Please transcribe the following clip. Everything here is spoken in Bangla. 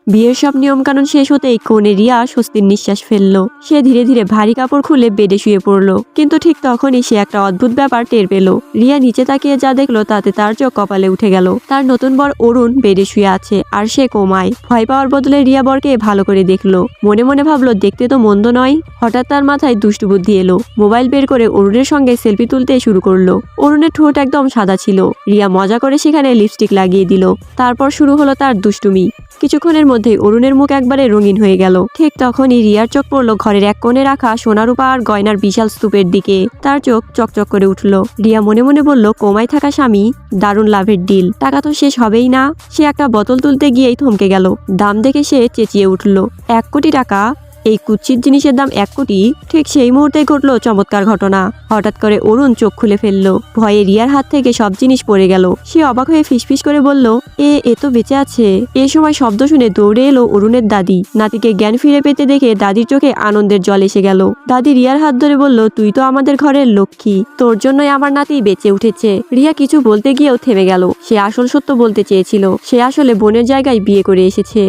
বিয়ের সব নিয়মকানুন শেষ হতেই কনে রিয়া স্বস্তির নিঃশ্বাস ফেললো। সে ধীরে ধীরে ভারী কাপড় খুলে বেডে শুয়ে পড়লো। কিন্তু ঠিক তখনই সে একটা অদ্ভুত ব্যাপার টের পেল। রিয়া নিচে তাকিয়ে যা দেখলো তাতে তার চোখ কপালে উঠে গেল। তার নতুন বর অরুণ বেডে শুয়ে আছে আর সে কোমায়। ভয় পাওয়ার বদলে রিয়া বরকে ভালো করে দেখলো। মনে মনে ভাবলো দেখতে তো মন্দ নয়। হঠাৎ তার মাথায় দুষ্টু বুদ্ধি এলো। মোবাইল বের করে অরুণের সঙ্গে সেলফি তুলতে শুরু করলো। অরুণের ঠোঁট একদম সাদা ছিল। রিয়া মজা করে সেখানে লিপস্টিক লাগিয়ে দিল। তারপর শুরু হলো তার দুষ্টুমি। কিছুক্ষণের মধ্যেই অরুণের মুখ একবারে রঙিন হয়ে গেল। ঠিক তখনই রিয়ার চোখ পড়লো ঘরের এক কোণে রাখা সোনারূপা আর গয়নার বিশাল স্তূপের দিকে। তার চোখ চকচক করে উঠল। রিয়া মনে মনে বলল, কোমায় থাকা স্বামী, দারুণ লাভের ডিল। টাকা তো শেষ হবেই না। সে একটা বোতল তুলতে গিয়েই থমকে গেল। দাম দেখে সে চেঁচিয়ে উঠল, 1 কোটি টাকা! এই কুৎসিত জিনিসের দাম 1 কোটি! ঠিক সেই মুহূর্তে ঘটলো চমৎকার ঘটনা। হঠাৎ করে অরুণ চোখ খুলে ফেললো। ভয়ে রিয়ার হাত থেকে সব জিনিস পড়ে গেল। সে অবাক হয়ে ফিসফিস করে বলল, এ তো বেঁচে আছে। এ সময় শব্দ শুনে দৌড়ে এলো অরুণের দাদি। নাতিকে জ্ঞান ফিরে পেতে দেখে দাদির চোখে আনন্দের জল এসে গেল। দাদি রিয়ার হাত ধরে বলল, তুই তো আমাদের ঘরের লক্ষ্মী, তোর জন্যই আমার নাতি বেঁচে উঠেছে। রিয়া কিছু বলতে গিয়েও থেমে গেল। সে আসল সত্য বলতে চেয়েছিল। সে আসলে বোনের জায়গায় বিয়ে করে এসেছে।